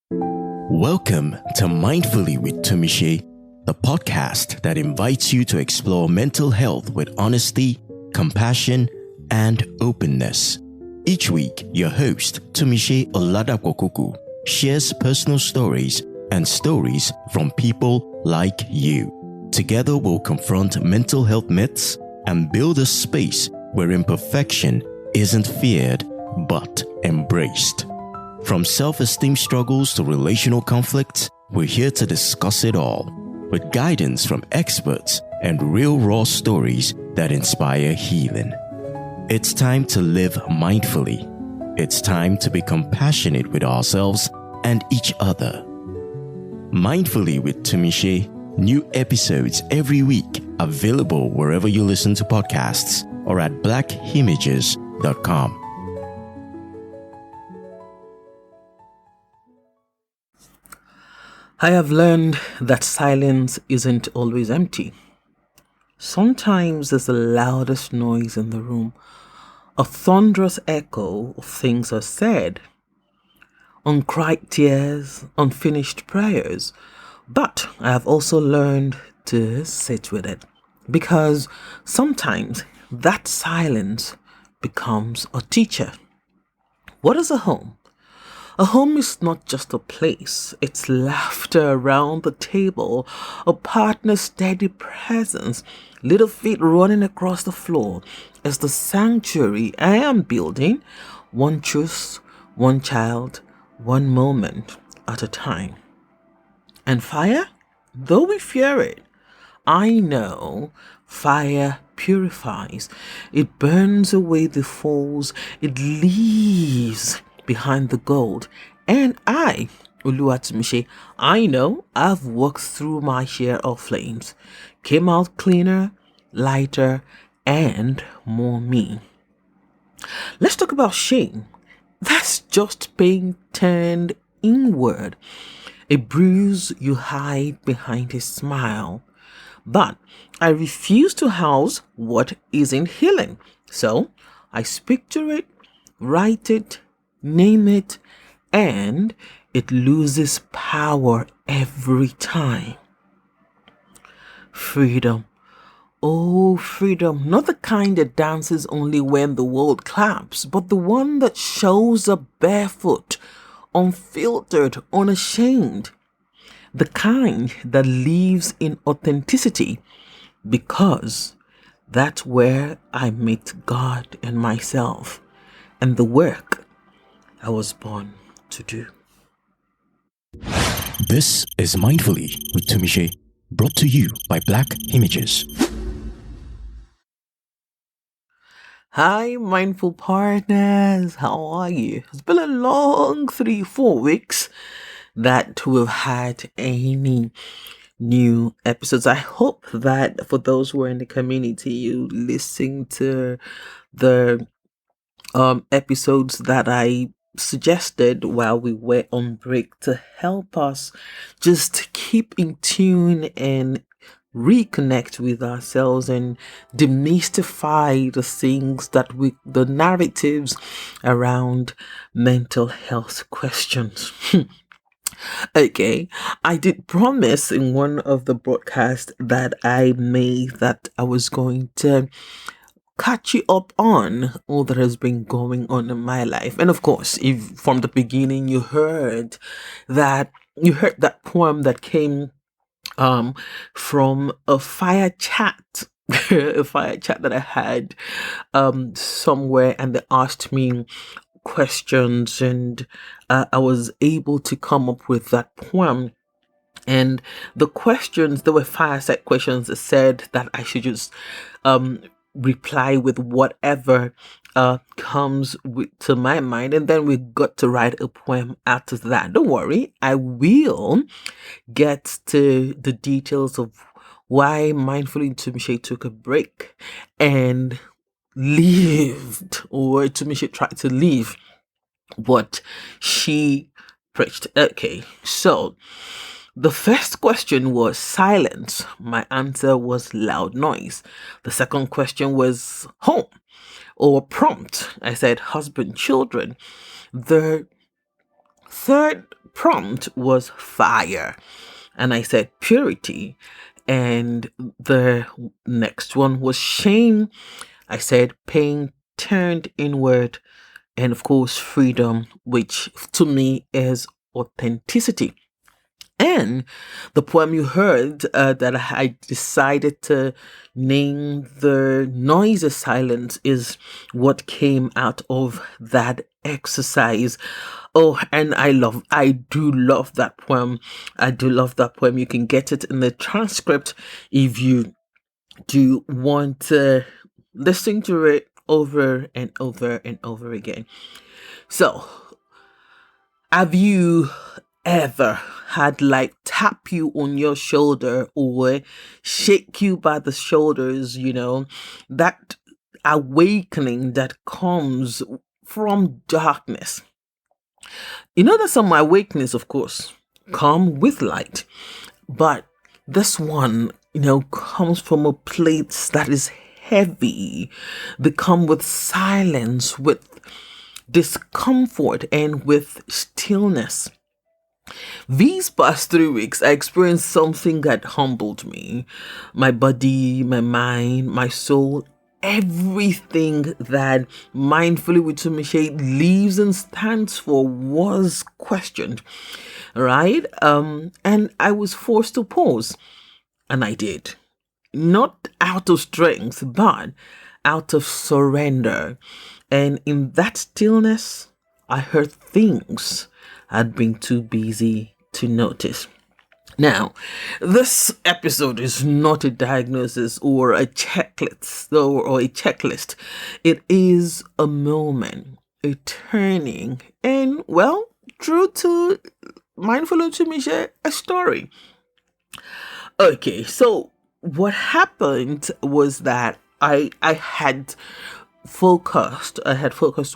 Welcome to Mindfully with Tumishe, the podcast that invites you to explore mental health with honesty, compassion, and openness. Each week, your host, Tumishe Oladapokuku, shares personal stories and stories from people like you. Together, we'll confront mental health myths and build a space where imperfection isn't feared but embraced. From self-esteem struggles to relational conflicts, we're here to discuss it all, with guidance from experts and real raw stories that inspire healing. It's time to live mindfully. It's time to be compassionate with ourselves and each other. Mindfully with Tumishe, new episodes every week, available wherever you listen to podcasts or at blackimages.com. I have learned that silence isn't always empty. Sometimes there's the loudest noise in the room, a thunderous echo of things are said, uncried tears, unfinished prayers. But I have also learned to sit with it, because sometimes that silence becomes a teacher. What is a home? A home is not just a place, it's laughter around the table, a partner's steady presence, little feet running across the floor. It's the sanctuary I am building, one truth, one child, one moment at a time. And fire? Though we fear it, I know fire purifies. It burns away the falls, it leaves behind the gold. And I, Oluwatumishe, I know I've walked through my share of flames, came out cleaner, lighter, and more me. Let's talk about shame. That's just pain turned inward. A bruise you hide behind a smile. But I refuse to house what isn't healing. So I speak to it, write it, name it, and it loses power every time. Freedom. Oh, freedom. Not the kind that dances only when the world claps, but the one that shows up barefoot, unfiltered, unashamed. The kind that lives in authenticity, because that's where I meet God and myself and the work I was born to do. This is Mindfully with Tumishe, brought to you by Black Images. Hi, mindful partners. How are you? It's been a long 3-4 weeks that we've had any new episodes. I hope that for those who are in the community, you listen to the episodes that I suggested while we were on break to help us just keep in tune and reconnect with ourselves and demystify the things the narratives around mental health questions. Okay, I did promise in one of the broadcasts that I made that I was going to catch you up on all that has been going on in my life. And of course, if from the beginning you heard that poem that came from a fire chat a fire chat that I had somewhere, and they asked me questions, and I was able to come up with that poem. And the questions, there were fireside questions that said that I should just reply with whatever comes to my mind, and then we got to write a poem after that. Don't worry, I will get to the details of why Mindfully Tumishe took a break and lived, or Tumishe tried to leave what she preached. Okay, so the first question was silence. My answer was loud noise. The second question was home or prompt. I said husband, children. The third prompt was fire. And I said purity. And the next one was shame. I said pain turned inward. And of course, freedom, which to me is authenticity. And the poem you heard that I decided to name The Noise of Silence is what came out of that exercise. Oh, and I do love that poem. I do love that poem. You can get it in the transcript if you do want to listen to it over and over and over again. So, have you ever had like tap you on your shoulder or shake you by the shoulders, that awakening that comes from darkness? That some awakenings, of course, come with light, but this one, comes from a place that is heavy. They come with silence, with discomfort, and with stillness. These past 3 weeks, I experienced something that humbled me. My body, my mind, my soul, everything that Mindfully with Tumishe lives and stands for was questioned, right? And I was forced to pause, and I did. Not out of strength, but out of surrender. And in that stillness, I heard things I'd been too busy to notice. Now, this episode is not a diagnosis or a checklist or a checklist. It is a moment, a turning, and true to Mindful to me, a story. Okay, so what happened was that I had focused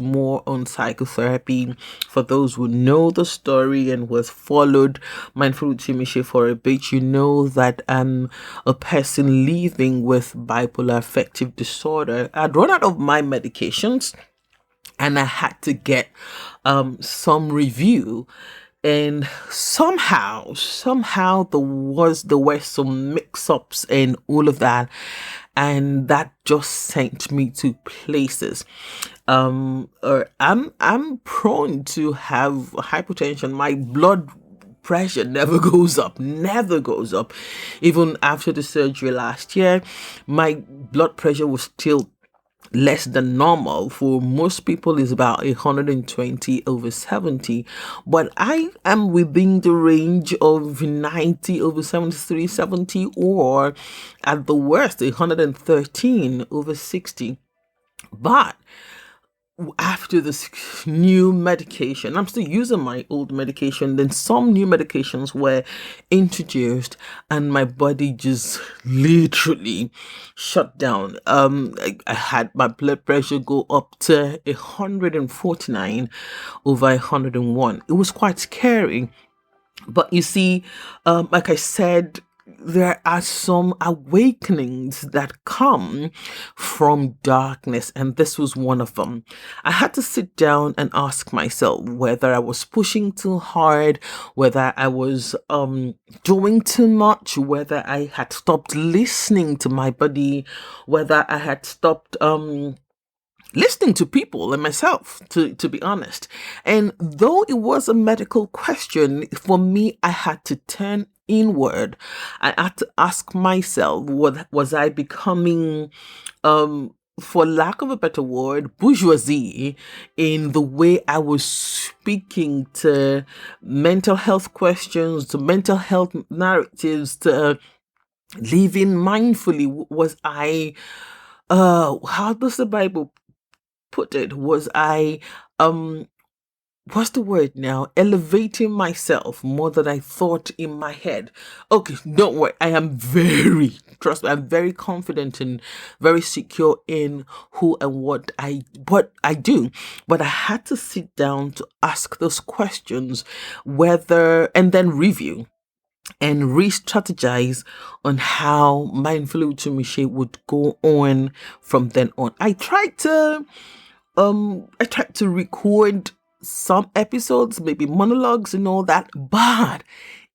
more on psychotherapy. For those who know the story and was followed Mindful Chimishe for a bit, you know that I'm a person living with bipolar affective disorder. I'd run out of my medications and I had to get some review. And somehow there were some mix-ups and all of that, and that just sent me to places. I'm prone to have hypertension. My blood pressure never goes up. Even after the surgery last year, my blood pressure was still less than normal. For most people is about 120/70, but I am within the range of 90/73/70, or at the worst 113/60. But after this new medication, I'm still using my old medication, then some new medications were introduced and my body just literally shut down. I had my blood pressure go up to 149/101. It was quite scary. But you see, like I said, there are some awakenings that come from darkness, and this was one of them. I had to sit down and ask myself whether I was pushing too hard, whether I was doing too much, whether I had stopped listening to my body, whether I had stopped listening to people and myself, to be honest. And though it was a medical question, for me, I had to turn inward. I had to ask myself, was I becoming, for lack of a better word, bourgeoisie in the way I was speaking to mental health questions, to mental health narratives, to living mindfully? Was I, how does the Bible put it? Was I, what's the word now? Elevating myself more than I thought in my head. Okay, don't worry. Trust me, I'm very confident and very secure in who and what I do. But I had to sit down to ask those questions, and then review and re-strategize on how Mindfully to Michelle would go on from then on. I tried to record some episodes, maybe monologues and all that, but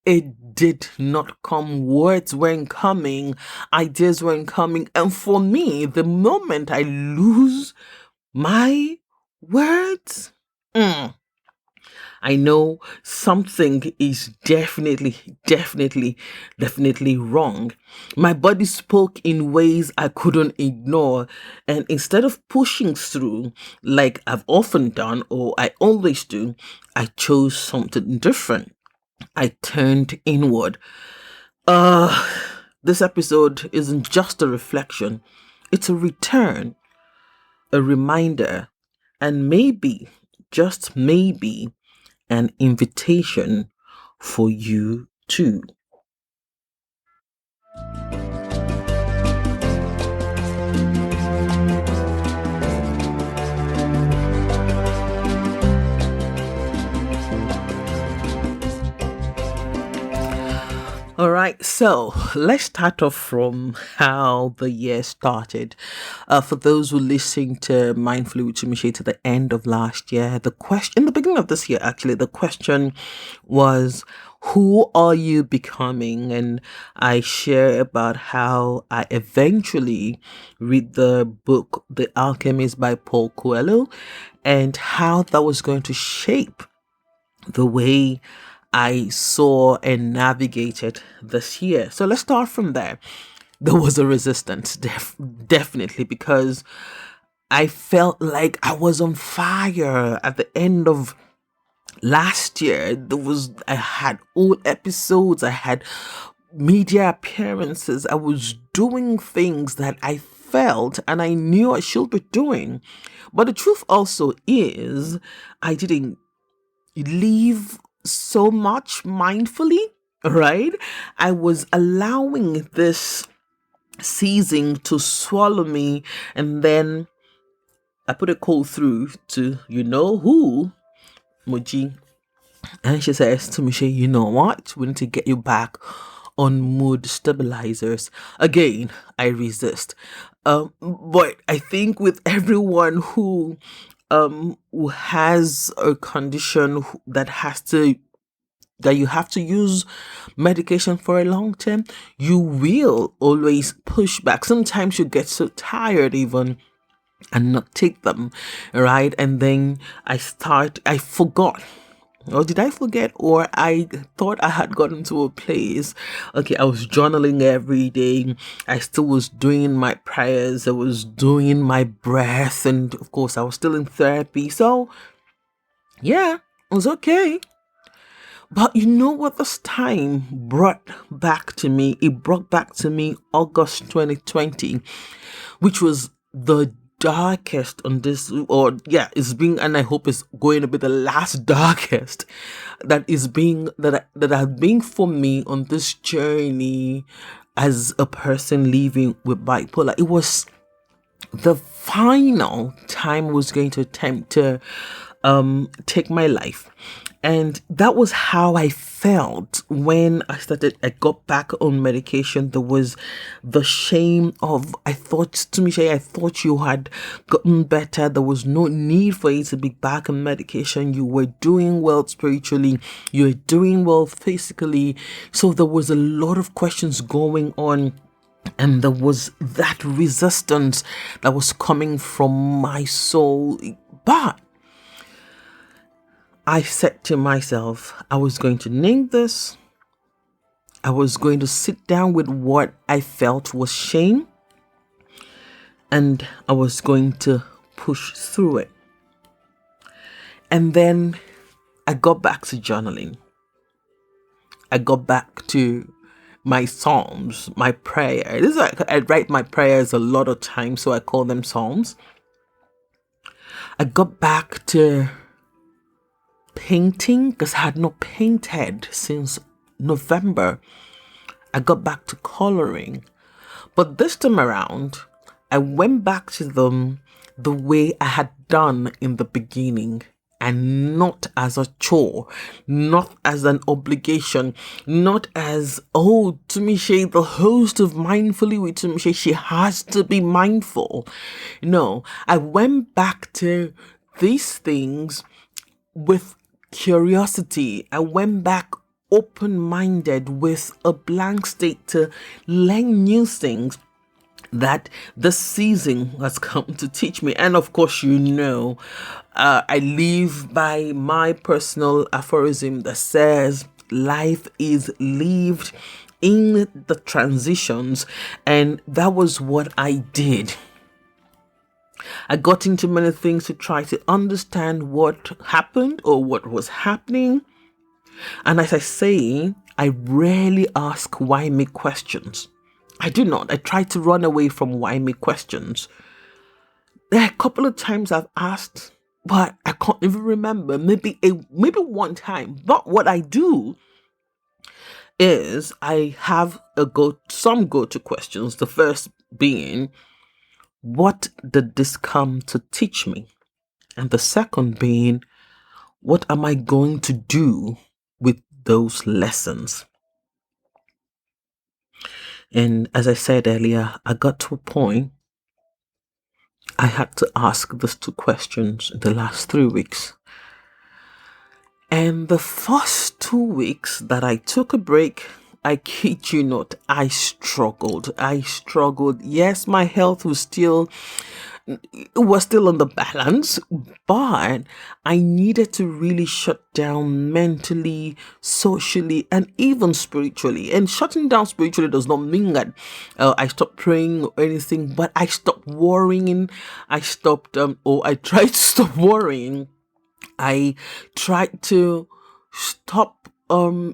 it did not come. Words weren't coming, ideas weren't coming. And for me, the moment I lose my words, I know something is definitely wrong. My body spoke in ways I couldn't ignore. And instead of pushing through like I've often done or I always do, I chose something different. I turned inward. Uh, this episode isn't just a reflection, it's a return, a reminder, and maybe, just maybe, an invitation for you too. All right, so let's start off from how the year started. For those who listened to Mindfully with Tumishe to the end of last year, the question, in the beginning of this year, actually, the question was, who are you becoming? And I share about how I eventually read the book The Alchemist by Paulo Coelho and how that was going to shape the way I saw and navigated this year. So let's start from there. There was a resistance, definitely, because I felt like I was on fire at the end of last year. I had old episodes, I had media appearances, I was doing things that I felt and I knew I should be doing. But the truth also is, I didn't live so much mindfully, right? I was allowing this season to swallow me, and then I put a call through to you know who, Moji, and she says to me, you know what? We need to get you back on mood stabilizers. Again, I resist. But I think with everyone who has a condition that you have to use medication for a long term, you will always push back. Sometimes you get so tired even and not take them, right? And then I forgot. Or did I forget? Or I thought I had gotten to a place. Okay, I was journaling every day. I still was doing my prayers. I was doing my breath. And of course, I was still in therapy. So, yeah, it was okay. But you know what this time brought back to me? It brought back to me August 2020, which was the darkest on this, or yeah, it's been, and I hope it's going to be the last darkest that has been for me on this journey as a person living with bipolar. It was the final time I was going to attempt to take my life. And that was how I felt when I got back on medication. There was the shame of, I thought you had gotten better. There was no need for you to be back on medication. You were doing well spiritually. You were doing well physically. So there was a lot of questions going on. And there was that resistance that was coming from my soul. But I said to myself, I was going to name this. I was going to sit down with what I felt was shame. And I was going to push through it. And then I got back to journaling. I got back to my psalms, my prayer. This is like I write my prayers a lot of times, so I call them psalms. I got back to painting because I had not painted since November. I got back to coloring. But this time around, I went back to them the way I had done in the beginning, and not as a chore, not as an obligation, not as, oh, Tumishe, the host of Mindfully with Tumishe, she has to be mindful. No, I went back to these things with curiosity. I went back open-minded with a blank state to learn new things that this season has come to teach me. And of course, I live by my personal aphorism that says life is lived in the transitions, and that was what I did. I got into many things to try to understand what happened or what was happening. And as I say, I rarely ask why me questions. I do not. I try to run away from why me questions. There are a couple of times I've asked, but I can't even remember. Maybe one time. But what I do is I have some go-to questions. The first being, what did this come to teach me? And the second being, what am I going to do with those lessons? And as I said earlier, I got to a point I had to ask these two questions in the last 3 weeks. And the first 2 weeks that I took a break, I kid you not, I struggled. Yes, my health was still on the balance, but I needed to really shut down mentally, socially, and even spiritually. And shutting down spiritually does not mean that I stopped praying or anything, but I stopped worrying. I tried to stop worrying. I tried to stop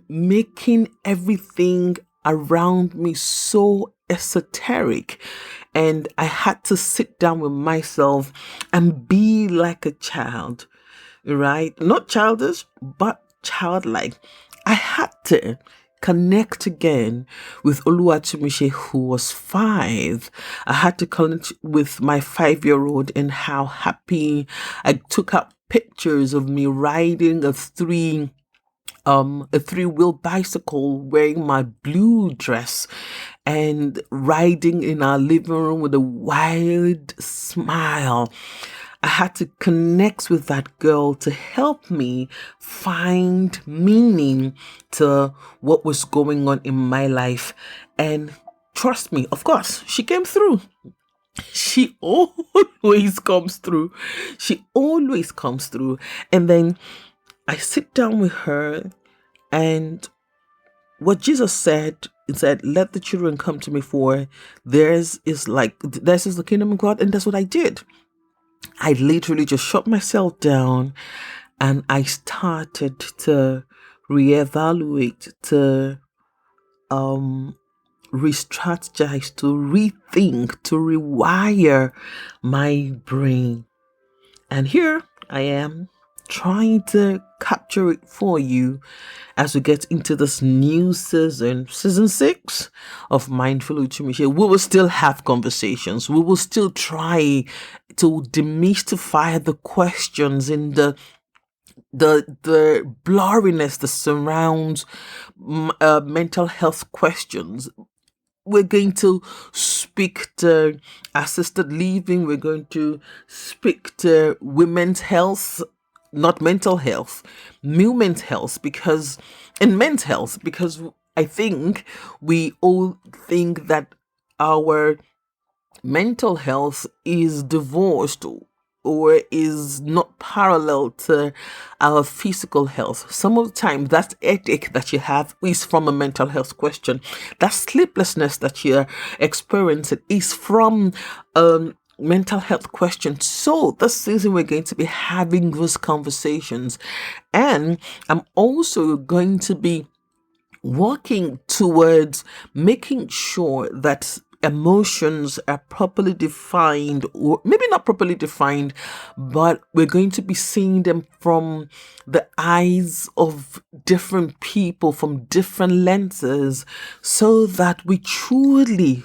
making everything around me so esoteric, and I had to sit down with myself and be like a child, right? Not childish, but childlike. I had to connect again with Oluwatumise, who was 5. I had to connect with my 5-year-old and how happy I took out pictures of me riding a three-wheel bicycle, wearing my blue dress and riding in our living room with a wide smile. I had to connect with that girl to help me find meaning to what was going on in my life. And trust me, of course, she came through. She always comes through. And then I sit down with her, and what Jesus said, it said, let the children come to me, for theirs is the kingdom of God. And that's what I did. I literally just shut myself down and I started to reevaluate, to re-strategize, to rethink, to rewire my brain. And here I am trying to capture it for you as we get into this new season 6 of Mindful Utumishe. We will still have conversations. We will still try to demystify the questions in the blurriness that surrounds mental health questions. We're going to speak to assisted living. We're going to speak to women's health, not mental health, women's health, because I think we all think that our mental health is divorced or is not parallel to our physical health. Some of the time, that headache that you have is from a mental health question. That sleeplessness that you're experiencing is from mental health question. So this season, we're going to be having those conversations. And I'm also going to be working towards making sure that emotions are properly defined, or maybe not properly defined, but we're going to be seeing them from the eyes of different people, from different lenses, so that we truly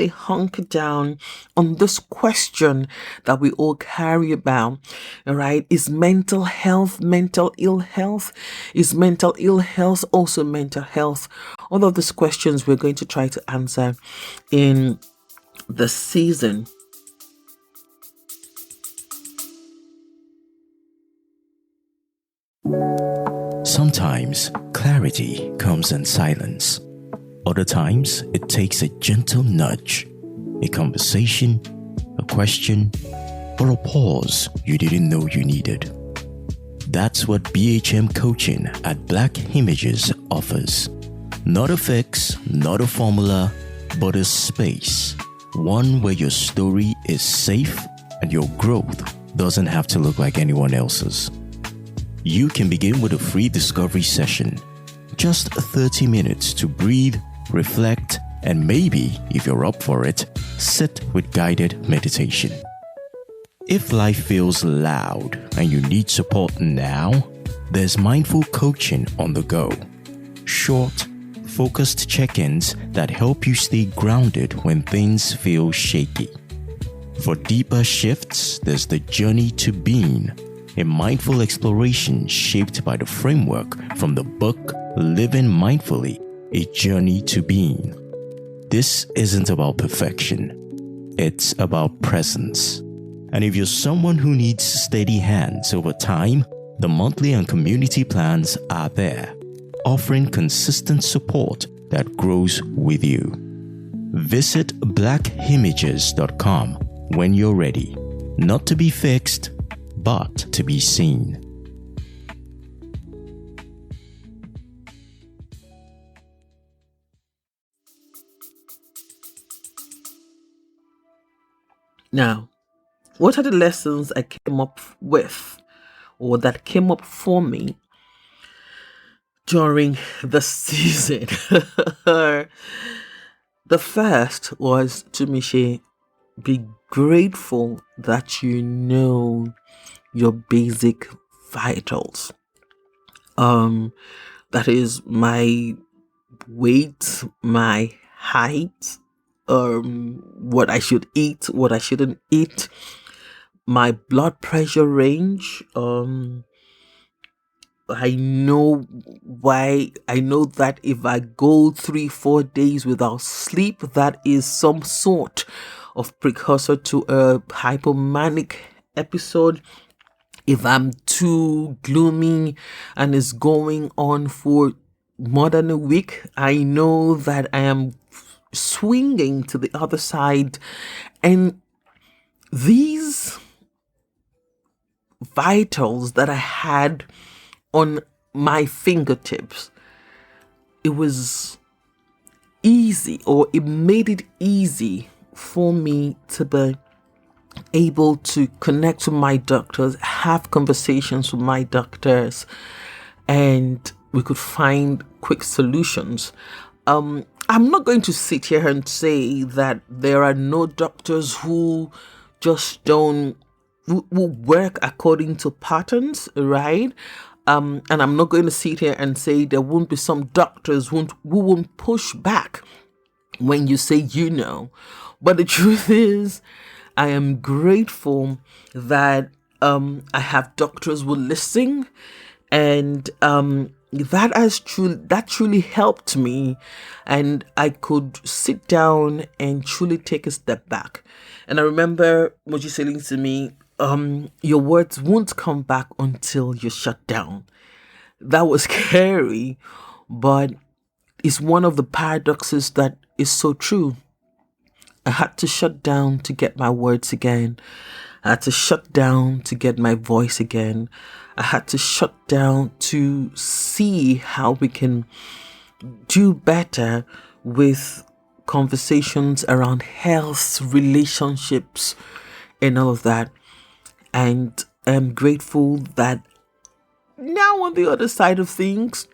hunker down on this question that we all carry about. All right, is mental health mental ill health? Is mental ill health also mental health? All of these questions we're going to try to answer in the season. Sometimes clarity comes in silence. Other times it takes a gentle nudge, a conversation, a question, or a pause you didn't know you needed. That's what BHM coaching at Black Images offers. Not a fix, not a formula, but a space. One where your story is safe and your growth doesn't have to look like anyone else's. You can begin with a free discovery session. Just 30 minutes to breathe, reflect, and maybe, if you're up for it, sit with guided meditation. If life feels loud and you need support now, there's mindful coaching on the go. Short, focused check-ins that help you stay grounded when things feel shaky. For deeper shifts, there's the Journey to Being, a mindful exploration shaped by the framework from the book Living Mindfully, A Journey to Being. This isn't about perfection. It's about presence. And if you're someone who needs steady hands over time, the monthly and community plans are there, offering consistent support that grows with you. Visit blackimages.com when you're ready, not to be fixed, but to be seen. Now, what are the lessons I came up with, or that came up for me during the season? The first was, Tumishe, be grateful that you know your basic vitals. That is my weight, my height, what I should eat, what I shouldn't eat, my blood pressure range. I know that if I go 3-4 days without sleep, that is some sort of precursor to a hypomanic episode. If I'm too gloomy and it's going on for more than a week, I know that I am swinging to the other side. And these vitals that I had on my fingertips, it was easy, or it made it easy for me to be able to connect with my doctors, have conversations with my doctors, and we could find quick solutions. I'm not going to sit here and say that there are no doctors who just don't who work according to patterns, right? And I'm not going to sit here and say there won't be some doctors who won't push back when you say But the truth is, I am grateful that I have doctors who listen, and that truly helped me, and I could sit down and truly take a step back. And I remember Moji saying to me, your words won't come back until you're shut down. That was scary, but it's one of the paradoxes that is so true. I had to shut down to get my words again. I had to shut down to get my voice again. I had to shut down to see how we can do better with conversations around health, relationships, and all of that. And I'm grateful that now on the other side of things,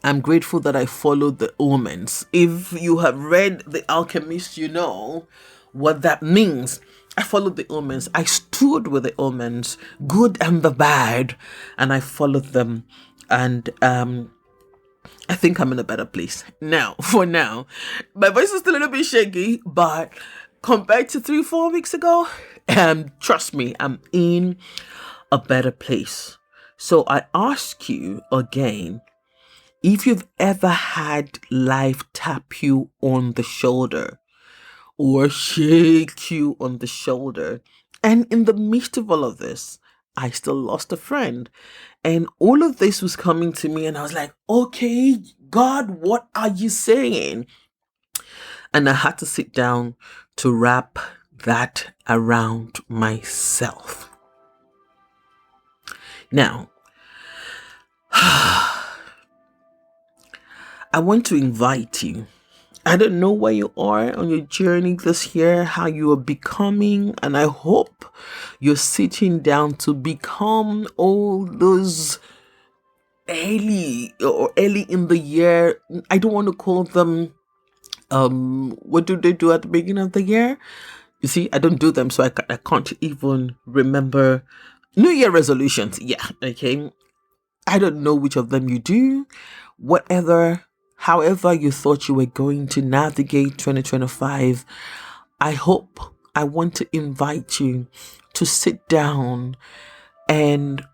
I'm grateful that I followed the omens. If you have read The Alchemist, you know what that means. I followed the omens. I stood with the omens, good and the bad, and I followed them. And I think I'm in a better place now. For now, my voice is still a little bit shaky, but compared to 3-4 weeks ago, trust me, I'm in a better place. So I ask you again, if you've ever had life tap you on the shoulder or shake you on the shoulder, and in the midst of all of this, I still lost a friend, And all of this was coming to me, and I was like, okay, God, what are you saying? And I had to sit down to wrap that around myself. Now, I want to invite you. I don't know where you are on your journey this year, how you are becoming, and I hope you're sitting down to become all those early in the year. I don't want to call them, what do they do at the beginning of the year? You see, I don't do them, so I can't even remember. New Year resolutions. Yeah, okay. I don't know which of them you do. However you thought you were going to navigate 2025, I want to invite you to sit down and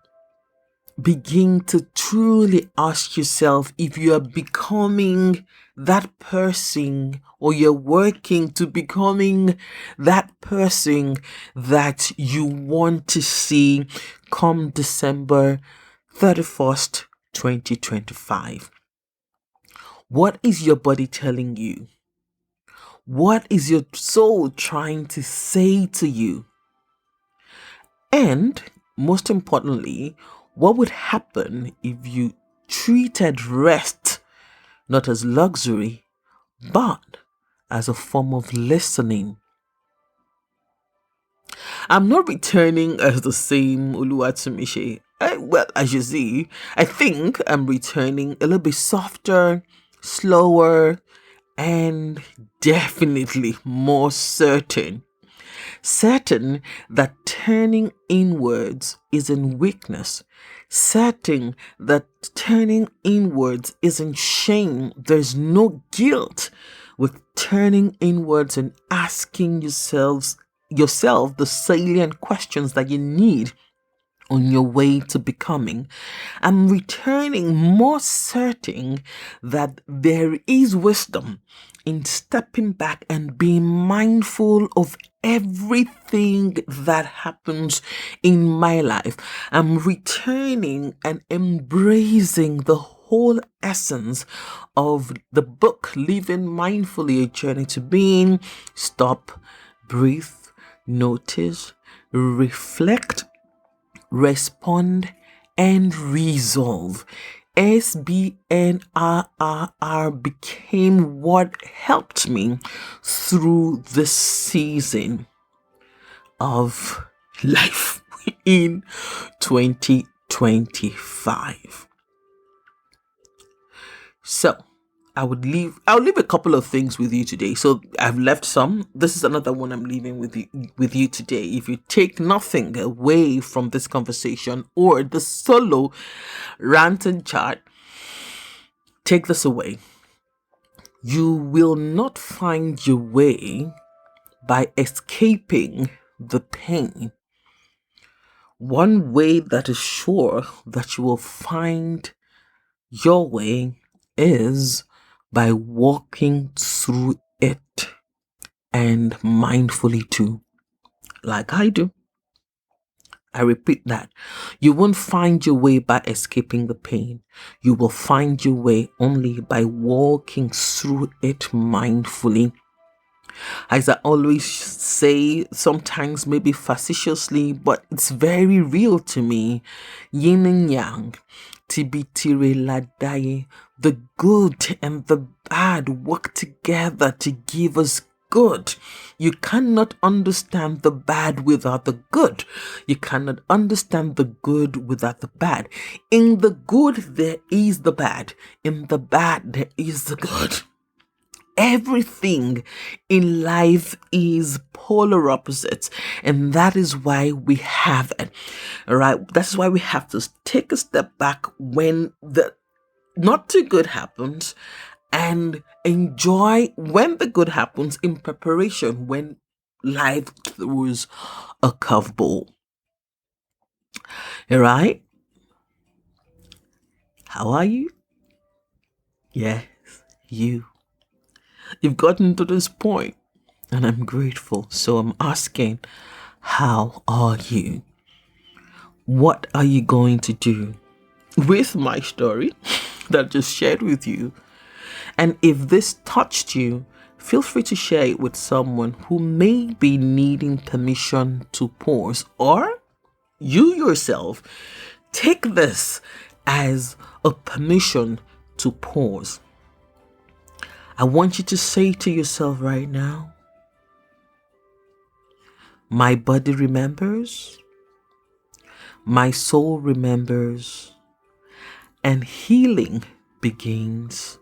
begin to truly ask yourself if you are becoming that person, or you're working to becoming that person that you want to see come December 31st, 2025. What is your body telling you? What is your soul trying to say to you? And most importantly, what would happen if you treated rest not as luxury, but as a form of listening? I'm not returning as the same Oluwatumishi. Well, as you see, I think I'm returning a little bit softer, slower, and definitely more certain. Certain that turning inwards isn't weakness. Certain that turning inwards isn't shame. There's no guilt with turning inwards and asking yourself the salient questions that you need on your way to becoming. I'm returning more certain that there is wisdom in stepping back and being mindful of everything that happens in my life. I'm returning and embracing the whole essence of the book, Living Mindfully, A Journey to Being. Stop, breathe, notice, reflect, respond, and resolve. SBNRRR became what helped me through this season of life in 2025. So I'll leave a couple of things with you today. So I've left some. This is another one I'm leaving with you today. If you take nothing away from this conversation or the solo rant and chat, take this away. You will not find your way by escaping the pain. One way that is sure that you will find your way is by walking through it, and mindfully too, like I do. I repeat that. You won't find your way by escaping the pain. You will find your way only by walking through it mindfully. As I always say, sometimes maybe facetiously, but it's very real to me. Yin and yang, tibitire ladaye. The good and the bad work together to give us good. You cannot understand the bad without the good. You cannot understand the good without the bad. In the good, there is the bad. In the bad, there is the good. Everything in life is polar opposites, and that is why we have it. All right, that's why we have to take a step back when the not too good happens, and enjoy when the good happens in preparation when life throws a curveball. All right, how are you? Yes, you. You've gotten to this point, and I'm grateful. So I'm asking, how are you? What are you going to do with my story that I just shared with you. And if this touched you, feel free to share it with someone who may be needing permission to pause, or you yourself take this as a permission to pause. I want you to say to yourself right now, my body remembers, my soul remembers, and healing begins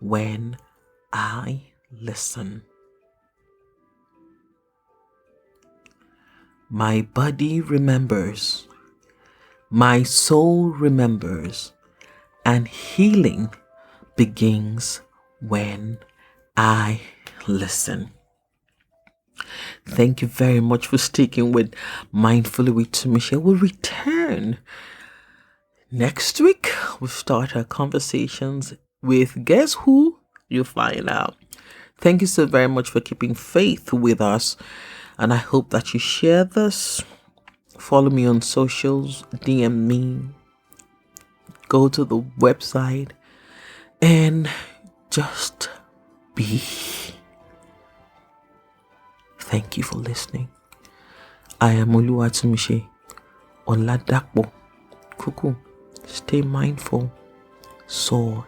when I listen. My body remembers, my soul remembers, and healing begins when I listen. Thank you very much for sticking with Mindfully with Tumishe. We'll return next week. We'll start our conversations with guess who? You'll find out. Thank you so very much for keeping faith with us. And I hope that you share this. Follow me on socials, DM me, go to the website, and just be. Thank you for listening. I am Oluwatumishe Oladapo Kuku. Stay mindful. Soar.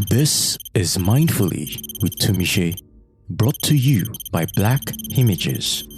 This is Mindfully with Tumishe, brought to you by Black Images.